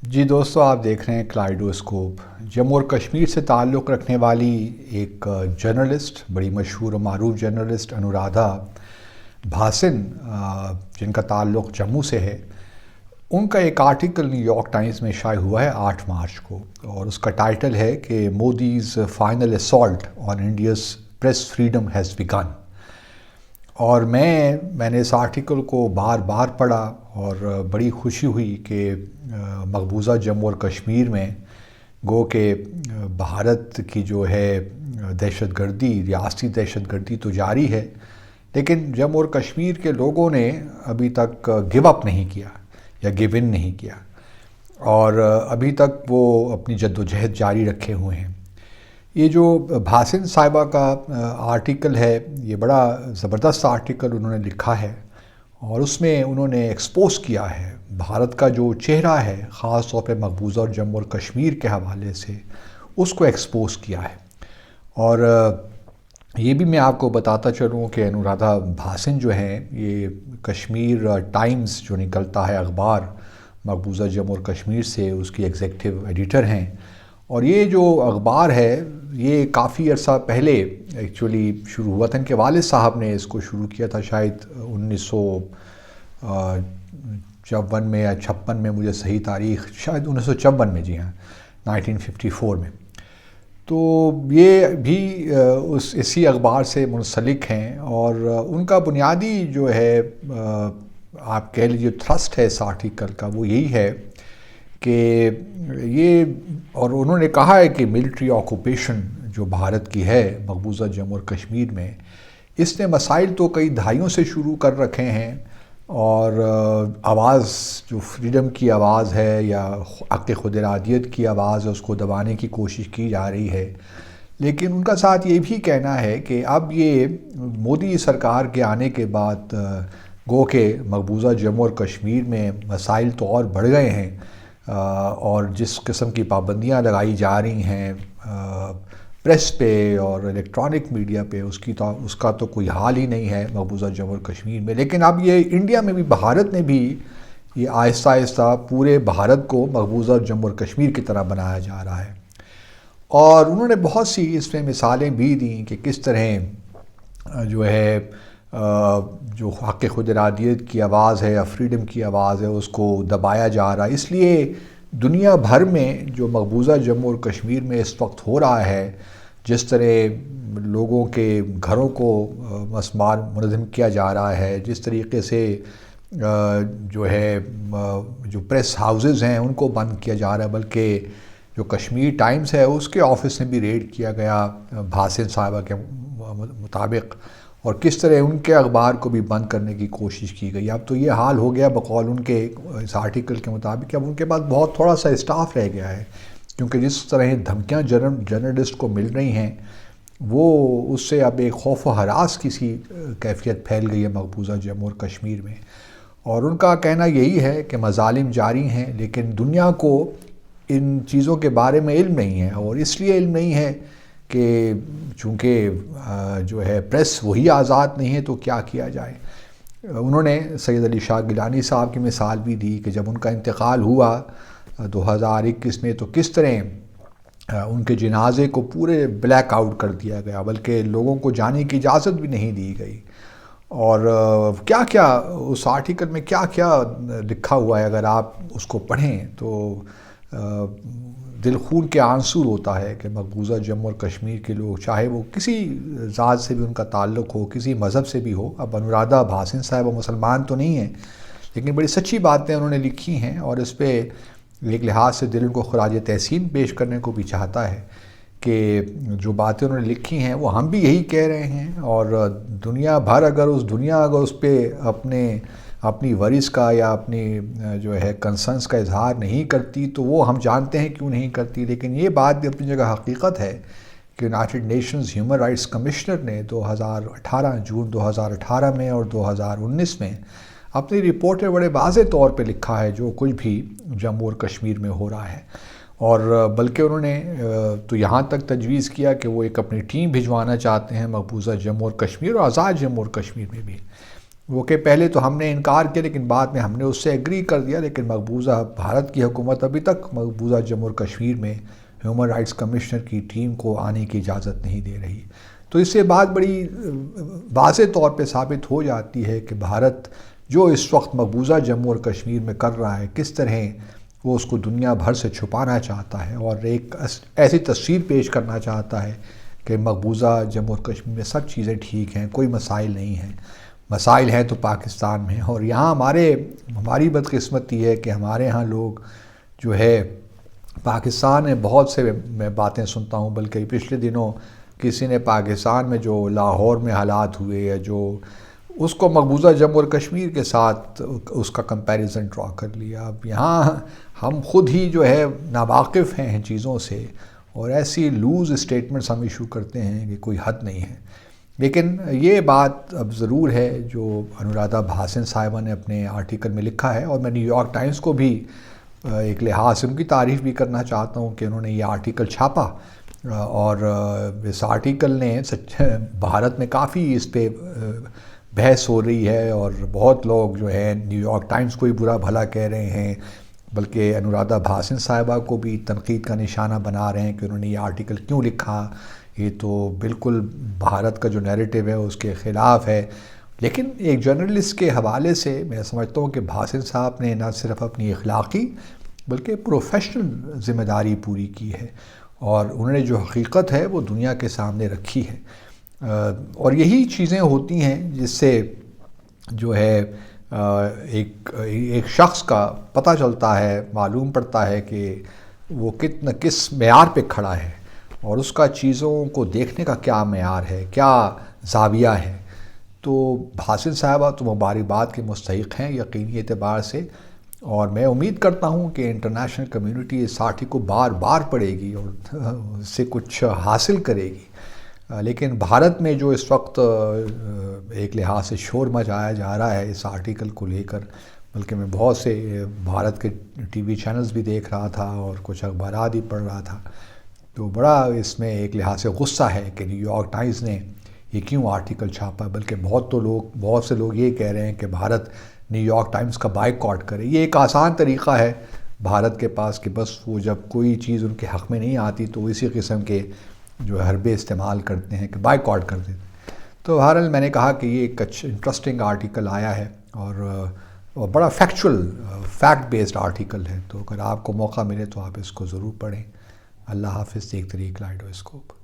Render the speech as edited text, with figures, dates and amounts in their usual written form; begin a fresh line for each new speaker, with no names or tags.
جی دوستو، آپ دیکھ رہے ہیں کلائڈوسکوپ۔ جموں اور کشمیر سے تعلق رکھنے والی ایک جرنلسٹ، بڑی مشہور و معروف جرنلسٹ انورادھا بھاسن، جن کا تعلق جموں سے ہے، ان کا ایک آرٹیکل نیو یارک ٹائمز میں شائع ہوا ہے 8 مارچ کو، اور اس کا ٹائٹل ہے کہ Modi's final assault on India's press freedom has بیگن۔ اور میں نے اس آرٹیکل کو بار بار پڑھا اور بڑی خوشی ہوئی کہ مقبوضہ جموں اور کشمیر میں گو کہ بھارت کی جو ہے دہشت گردی، ریاستی دہشت گردی تو جاری ہے، لیکن جموں اور کشمیر کے لوگوں نے ابھی تک گیو اپ نہیں کیا یا گیو ان نہیں کیا، اور ابھی تک وہ اپنی جد و جہد جاری رکھے ہوئے ہیں۔ یہ جو بھاسن صاحبہ کا آرٹیکل ہے، یہ بڑا زبردست آرٹیکل انہوں نے لکھا ہے، اور اس میں انہوں نے ایکسپوز کیا ہے بھارت کا جو چہرہ ہے، خاص طور پہ مقبوضہ اور جموں اور کشمیر کے حوالے سے، اس کو ایکسپوز کیا ہے۔ اور یہ بھی میں آپ کو بتاتا چلوں کہ انورادھا بھاسن جو ہیں، یہ کشمیر ٹائمز جو نکلتا ہے اخبار مقبوضہ جموں اور کشمیر سے، اس کی ایگزیکٹو ایڈیٹر ہیں۔ اور یہ جو اخبار ہے، یہ کافی عرصہ پہلے ایکچولی شروع ہوا تھا، ان کے والد صاحب نے اس کو شروع کیا تھا، شاید 1954 میں یا 56 میں، مجھے صحیح تاریخ شاید 1954 میں، جی ہاں، 1954 میں۔ تو یہ بھی اسی اخبار سے منسلک ہیں، اور ان کا بنیادی جو ہے آپ کہہ لیجیے تھرسٹ ہے اس آرٹیکل کا، وہ یہی ہے کہ یہ، اور انہوں نے کہا ہے کہ ملٹری آکوپیشن جو بھارت کی ہے مقبوضہ جموں اور کشمیر میں، اس نے مسائل تو کئی دہائیوں سے شروع کر رکھے ہیں، اور آواز جو فریڈم کی آواز ہے یا حق خود ارادیت کی آواز ہے، اس کو دبانے کی کوشش کی جا رہی ہے۔ لیکن ان کا ساتھ یہ بھی کہنا ہے کہ اب یہ مودی سرکار کے آنے کے بعد گو کہ مقبوضہ جموں اور کشمیر میں مسائل تو اور بڑھ گئے ہیں، اور جس قسم کی پابندیاں لگائی جا رہی ہیں پریس پہ اور الیکٹرانک میڈیا پہ، اس کا تو کوئی حال ہی نہیں ہے مقبوضہ جموں اور کشمیر میں۔ لیکن اب یہ انڈیا میں بھی، بھارت نے بھی یہ آہستہ آہستہ پورے بھارت کو مقبوضہ جموں اور کشمیر کی طرح بنایا جا رہا ہے، اور انہوں نے بہت سی اس میں مثالیں بھی دیں کہ کس طرح جو ہے جو حق خود ارادیت کی آواز ہے یا فریڈم کی آواز ہے، اس کو دبایا جا رہا ہے۔ اس لیے دنیا بھر میں جو مقبوضہ جموں اور کشمیر میں اس وقت ہو رہا ہے، جس طرح لوگوں کے گھروں کو مسمار منہدم کیا جا رہا ہے، جس طریقے سے جو ہے جو پریس ہاؤسز ہیں ان کو بند کیا جا رہا ہے، بلکہ جو کشمیر ٹائمز ہے اس کے آفس میں بھی ریڈ کیا گیا بھاسن صاحبہ کے مطابق، اور کس طرح ان کے اخبار کو بھی بند کرنے کی کوشش کی گئی۔ اب تو یہ حال ہو گیا بقول ان کے اس آرٹیکل کے مطابق، اب ان کے پاس بہت تھوڑا سا اسٹاف رہ گیا ہے، کیونکہ جس طرح دھمکیاں جرنلسٹ کو مل رہی ہیں، وہ اس سے اب ایک خوف و ہراس کی سی کیفیت پھیل گئی ہے مقبوضہ جموں اور کشمیر میں۔ اور ان کا کہنا یہی ہے کہ مظالم جاری ہیں، لیکن دنیا کو ان چیزوں کے بارے میں علم نہیں ہے، اور اس لیے علم نہیں ہے کہ چونکہ جو ہے پریس وہی آزاد نہیں ہے، تو کیا کیا جائے۔ انہوں نے سید علی شاہ گیلانی صاحب کی مثال بھی دی کہ جب ان کا انتقال ہوا 2021 میں، تو کس طرح ان کے جنازے کو پورے بلیک آؤٹ کر دیا گیا، بلکہ لوگوں کو جانے کی اجازت بھی نہیں دی گئی۔ اور کیا کیا اس آرٹیکل میں کیا کیا لکھا ہوا ہے، اگر آپ اس کو پڑھیں تو دل خون کے آنسو ہوتا ہے کہ مقبوضہ جموں اور کشمیر کے لوگ، چاہے وہ کسی ذات سے بھی ان کا تعلق ہو، کسی مذہب سے بھی ہو، اب انورادھا بھاسن صاحب وہ مسلمان تو نہیں ہیں، لیکن بڑی سچی باتیں انہوں نے لکھی ہیں، اور اس پہ ایک لحاظ سے دل ان کو خراج تحسین پیش کرنے کو بھی چاہتا ہے کہ جو باتیں انہوں نے لکھی ہیں وہ ہم بھی یہی کہہ رہے ہیں، اور دنیا بھر اگر اس پہ اپنی ورث کا یا اپنی جو ہے کنسرنس کا اظہار نہیں کرتی، تو وہ ہم جانتے ہیں کیوں نہیں کرتی۔ لیکن یہ بات بھی اپنی جگہ حقیقت ہے کہ United nations human rights commissioner نے 2018 جون 2018 میں اور 2019 میں اپنی رپورٹ میں بڑے واضح طور پہ لکھا ہے جو کچھ بھی جموں اور کشمیر میں ہو رہا ہے، اور بلکہ انہوں نے تو یہاں تک تجویز کیا کہ وہ ایک اپنی ٹیم بھجوانا چاہتے ہیں مقبوضہ جموں اور کشمیر اور آزاد جموں اور کشمیر میں بھی، وہ کہ پہلے تو ہم نے انکار کیا لیکن بعد میں ہم نے اس سے ایگری کر دیا، لیکن مقبوضہ بھارت کی حکومت ابھی تک مقبوضہ جموں اور کشمیر میں ہیومن رائٹس کمشنر کی ٹیم کو آنے کی اجازت نہیں دے رہی۔ تو اس سے بات بڑی واضح طور پہ ثابت ہو جاتی ہے کہ بھارت جو اس وقت مقبوضہ جموں اور کشمیر میں کر رہا ہے، کس طرح وہ اس کو دنیا بھر سے چھپانا چاہتا ہے اور ایک ایسی تصویر پیش کرنا چاہتا ہے کہ مقبوضہ جموں اور کشمیر میں سب چیزیں ٹھیک ہیں، کوئی مسائل نہیں ہیں۔ مسائل ہیں تو پاکستان میں، اور یہاں ہماری بدقسمتی ہے کہ ہمارے ہاں لوگ جو ہے پاکستان میں بہت سے میں باتیں سنتا ہوں، بلکہ پچھلے دنوں کسی نے پاکستان میں جو لاہور میں حالات ہوئے یا جو اس کو مقبوضہ جموں اور کشمیر کے ساتھ اس کا کمپیریزن ڈرا کر لیا۔ اب یہاں ہم خود ہی جو ہے ناواقف ہیں ان چیزوں سے، اور ایسی لوز اسٹیٹمنٹس ہم ایشو کرتے ہیں کہ کوئی حد نہیں ہے۔ لیکن یہ بات اب ضرور ہے جو انورادھا بھاسن صاحبہ نے اپنے آرٹیکل میں لکھا ہے، اور میں نیو یارک ٹائمز کو بھی ایک لحاظ سے ان کی تعریف بھی کرنا چاہتا ہوں کہ انہوں نے یہ آرٹیکل چھاپا، اور اس آرٹیکل نے بھارت میں کافی اس پہ بحث ہو رہی ہے، اور بہت لوگ جو ہے نیو یارک ٹائمز کو ہی برا بھلا کہہ رہے ہیں، بلکہ انورادھا بھاسن صاحبہ کو بھی تنقید کا نشانہ بنا رہے ہیں کہ انہوں نے یہ آرٹیکل کیوں لکھا، یہ تو بالکل بھارت کا جو نیریٹو ہے اس کے خلاف ہے۔ لیکن ایک جرنلسٹ کے حوالے سے میں سمجھتا ہوں کہ بھاسن صاحب نے نہ صرف اپنی اخلاقی بلکہ پروفیشنل ذمہ داری پوری کی ہے، اور انہوں نے جو حقیقت ہے وہ دنیا کے سامنے رکھی ہے، اور یہی چیزیں ہوتی ہیں جس سے جو ہے ایک شخص کا پتہ چلتا ہے، معلوم پڑتا ہے کہ وہ کس معیار پہ کھڑا ہے، اور اس کا چیزوں کو دیکھنے کا کیا معیار ہے، کیا زاویہ ہے۔ تو بھاسن صاحبہ تو مبارکباد کے مستحق ہیں یقینی اعتبار سے، اور میں امید کرتا ہوں کہ انٹرنیشنل کمیونٹی اس آرٹیکل کو بار بار پڑھے گی اور اس سے کچھ حاصل کرے گی۔ لیکن بھارت میں جو اس وقت ایک لحاظ سے شور مچایا جا رہا ہے اس آرٹیکل کو لے کر، بلکہ میں بہت سے بھارت کے ٹی وی چینلز بھی دیکھ رہا تھا اور کچھ اخبارات بھی پڑھ رہا تھا، تو بڑا اس میں ایک لحاظ سے غصہ ہے کہ نیو یارک ٹائمز نے یہ کیوں آرٹیکل چھاپا، بلکہ بہت سے لوگ یہ کہہ رہے ہیں کہ بھارت نیو یارک ٹائمز کا بائیکاٹ کرے۔ یہ ایک آسان طریقہ ہے بھارت کے پاس کہ بس وہ جب کوئی چیز ان کے حق میں نہیں آتی تو اسی قسم کے جو حربے استعمال کرتے ہیں کہ بائیکاٹ کر دیتے ہیں۔ تو بہرحال میں نے کہا کہ یہ ایک انٹرسٹنگ آرٹیکل آیا ہے، اور بڑا فیکٹ بیسڈ آرٹیکل ہے، تو اگر آپ کو موقع ملے تو آپ اس کو ضرور پڑھیں۔ اللہ حافظ۔ دیکھتے رہیے کلیڈوسکوپ۔